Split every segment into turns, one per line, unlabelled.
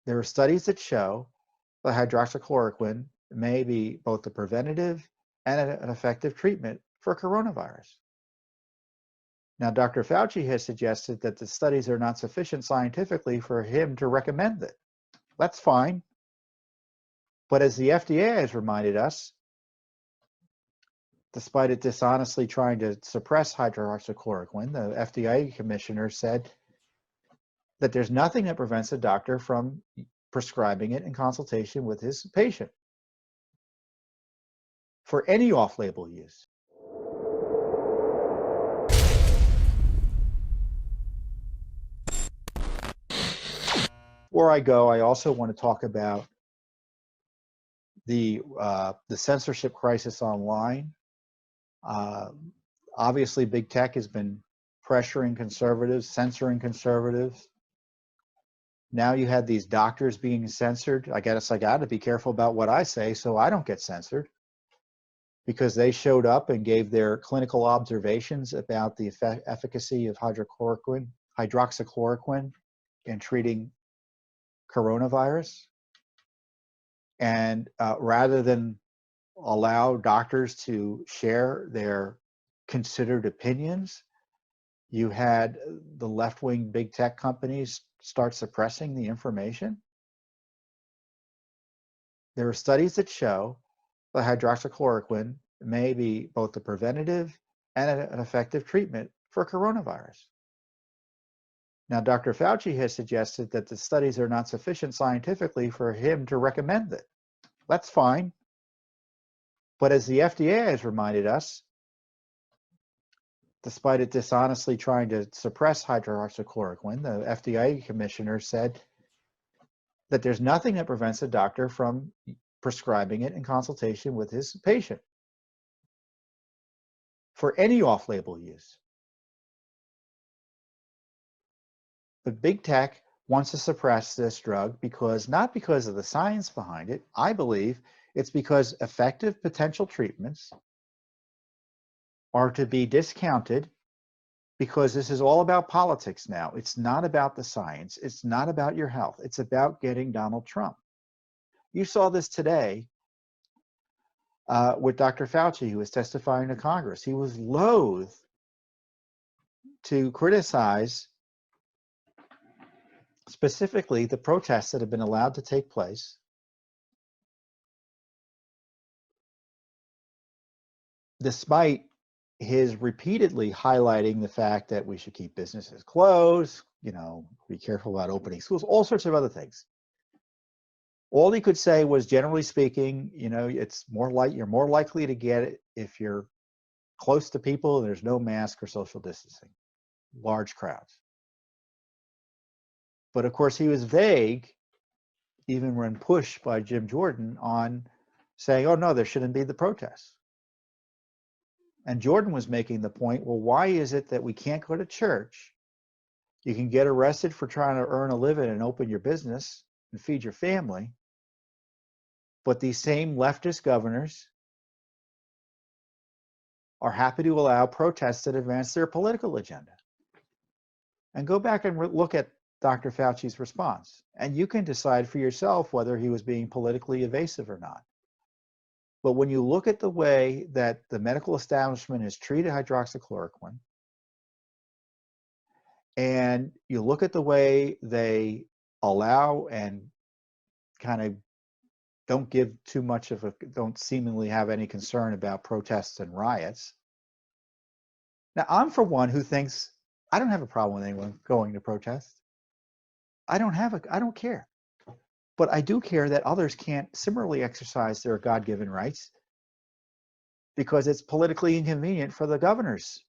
There are studies that show that hydroxychloroquine may be both a preventative and an effective treatment for coronavirus. Now, Dr. Fauci has suggested that the studies are not sufficient scientifically for him to recommend it. That's fine. But as the FDA has reminded us, despite it dishonestly trying to suppress hydroxychloroquine, the FDA commissioner said that there's nothing that prevents a doctor from prescribing it in consultation with his patient for any off-label use. Before I go, I also want to talk about the censorship crisis online. Obviously, big tech has been pressuring conservatives, censoring conservatives. Now you had these doctors being censored. I guess I got to be careful about what I say so I don't get censored, because they showed up and gave their clinical observations about the efficacy of hydroxychloroquine in treating coronavirus. And rather than allow doctors to share their considered opinions, you had the left-wing big tech companies start suppressing the information. There are studies that show that hydroxychloroquine may be both a preventative and an effective treatment for coronavirus. Now, Dr. Fauci has suggested that the studies are not sufficient scientifically for him to recommend it. That's fine. But as the FDA has reminded us, despite it dishonestly trying to suppress hydroxychloroquine, the FDA commissioner said that there's nothing that prevents a doctor from prescribing it in consultation with his patient for any off-label use. But big tech wants to suppress this drug not because of the science behind it. I believe it's because effective potential treatments are to be discounted, because this is all about politics now. It's not about the science. It's not about your health. It's about getting Donald Trump. You saw this today with Dr. Fauci, who was testifying to Congress. He was loath to criticize specifically the protests that have been allowed to take place, despite his repeatedly highlighting the fact that we should keep businesses closed, be careful about opening schools, all sorts of other things. All he could say was, generally speaking, it's you're more likely to get it if you're close to people and there's no mask or social distancing, large crowds. But of course, he was vague, even when pushed by Jim Jordan, on saying, oh no, there shouldn't be the protests. And Jordan was making the point, well, why is it that we can't go to church? You can get arrested for trying to earn a living and open your business and feed your family. But these same leftist governors are happy to allow protests that advance their political agenda. And go back and look at Dr. Fauci's response, and you can decide for yourself whether he was being politically evasive or not. But when you look at the way that the medical establishment has treated hydroxychloroquine, and you look at the way they allow and kind of don't seemingly have any concern about protests and riots. Now, I'm for one who thinks I don't have a problem with anyone going to protest. I don't care. But I do care that others can't similarly exercise their God-given rights, because it's politically inconvenient for the governors,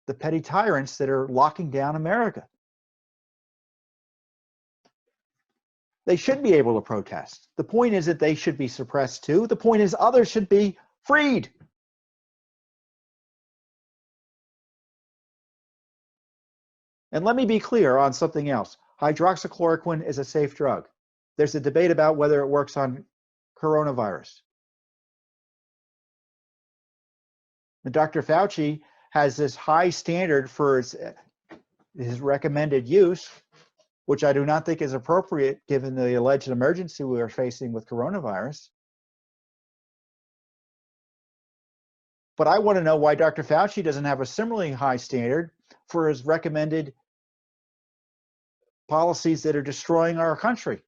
the petty tyrants that are locking down America. They should be able to protest. The point is that they should be suppressed too. The point is others should be freed. And let me be clear on something else. Hydroxychloroquine is a safe drug. There's a debate about whether it works on coronavirus. And Dr. Fauci has this high standard for his recommended use, which I do not think is appropriate given the alleged emergency we are facing with coronavirus. But I want to know why Dr. Fauci doesn't have a similarly high standard for his recommended policies that are destroying our country.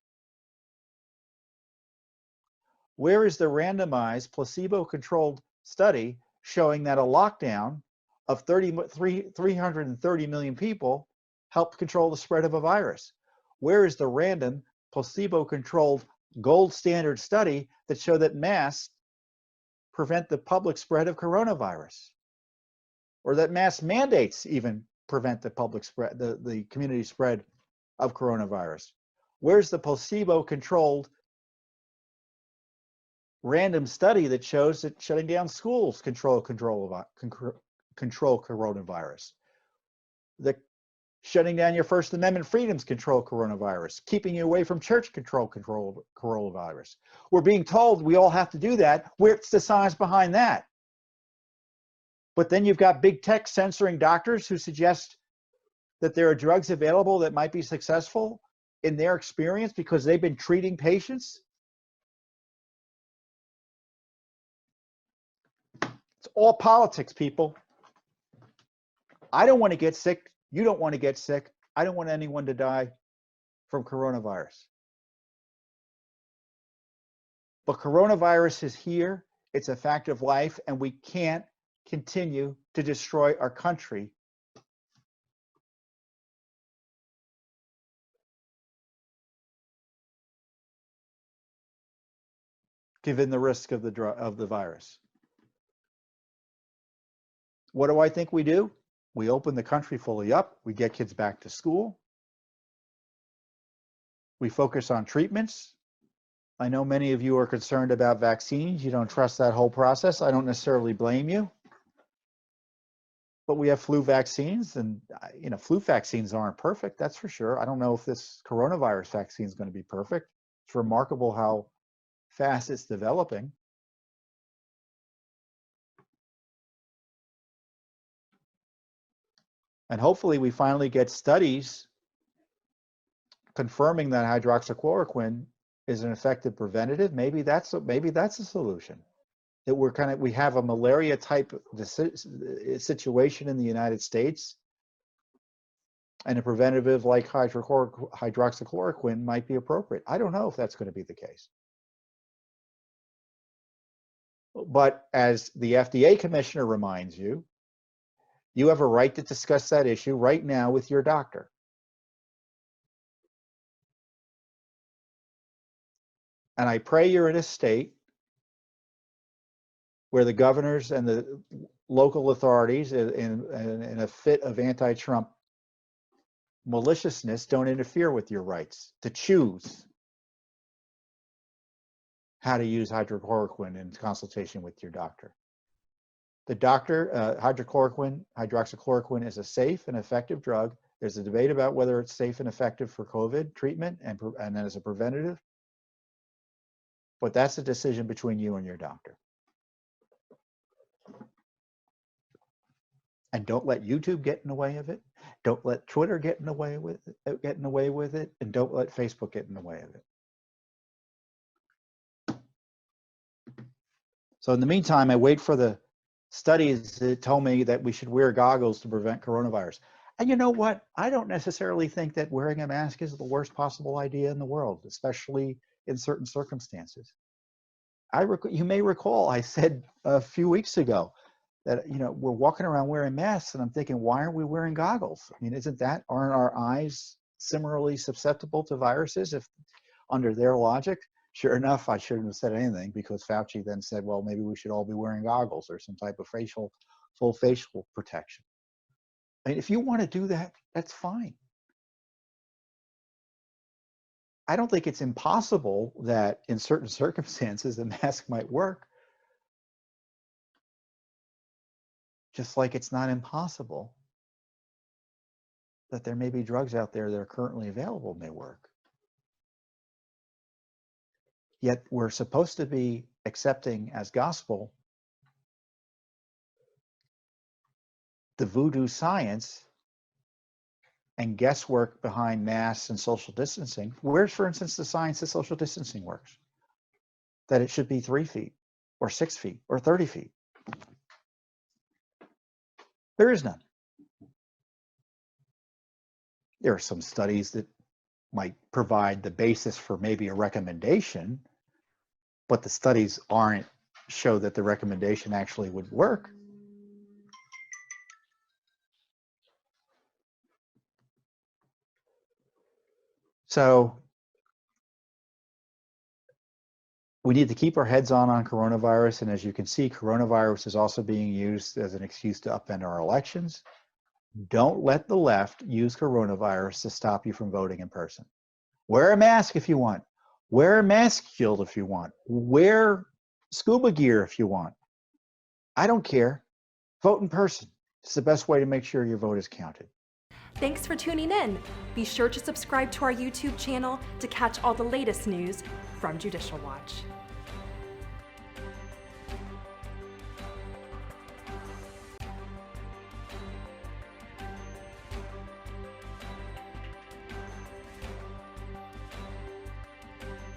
Where is the randomized placebo-controlled study showing that a lockdown of 330 million people helped control the spread of a virus? Where is the random placebo-controlled gold standard study that showed that masks prevent the public spread of coronavirus? Or that mask mandates even prevent the public spread, the community spread of coronavirus? Where's the placebo-controlled random study that shows that shutting down schools control coronavirus? The shutting down your First Amendment freedoms control coronavirus. Keeping you away from church control coronavirus. We're being told we all have to do that. Where's the science behind that? But then you've got big tech censoring doctors who suggest that there are drugs available that might be successful in their experience because they've been treating patients. It's all politics, people. I don't want to get sick. You don't want to get sick. I don't want anyone to die from coronavirus. But coronavirus is here. It's a fact of life, and we can't continue to destroy our country given the risk of the virus. What do I think we do? We open the country fully up. We get kids back to school. We focus on treatments. I know many of you are concerned about vaccines. You don't trust that whole process. I don't necessarily blame you. But we have flu vaccines, and flu vaccines aren't perfect, that's for sure. I don't know if this coronavirus vaccine is going to be perfect. It's remarkable how fast it's developing. And hopefully we finally get studies confirming that hydroxychloroquine is an effective preventative. Maybe that's a solution. That we have a malaria type situation in the United States, and a preventative like hydroxychloroquine might be appropriate. I don't know if that's going to be the case. But as the FDA commissioner reminds you, you have a right to discuss that issue right now with your doctor. And I pray you're in a state where the governors and the local authorities in a fit of anti-Trump maliciousness don't interfere with your rights to choose how to use hydrochloroquine in consultation with your doctor. The hydroxychloroquine is a safe and effective drug. There's a debate about whether it's safe and effective for COVID treatment and as a preventative, but that's a decision between you and your doctor. And don't let YouTube get in the way of it. Don't let Twitter get in the way with it, and don't let Facebook get in the way of it. So in the meantime, I wait for the studies that tell me that we should wear goggles to prevent coronavirus. And you know what? I don't necessarily think that wearing a mask is the worst possible idea in the world, especially in certain circumstances. You may recall I said a few weeks ago that we're walking around wearing masks, and I'm thinking, why aren't we wearing goggles? I mean, aren't our eyes similarly susceptible to viruses if under their logic? Sure enough, I shouldn't have said anything, because Fauci then said, well, maybe we should all be wearing goggles or some type of full facial protection. I mean, if you want to do that, that's fine. I don't think it's impossible that in certain circumstances the mask might work. Just like it's not impossible that there may be drugs out there that are currently available may work. Yet we're supposed to be accepting as gospel the voodoo science and guesswork behind masks and social distancing. Where's, for instance, the science that social distancing works? That it should be 3 feet or 6 feet or 30 feet. There is none. There are some studies that might provide the basis for maybe a recommendation, but the studies aren't show that the recommendation actually would work. So we need to keep our heads on coronavirus. And as you can see, coronavirus is also being used as an excuse to upend our elections. Don't let the left use coronavirus to stop you from voting in person. Wear a mask if you want. Wear a mask shield if you want. Wear scuba gear if you want. I don't care. Vote in person. It's the best way to make sure your vote is counted.
Thanks for tuning in. Be sure to subscribe to our YouTube channel to catch all the latest news from Judicial Watch.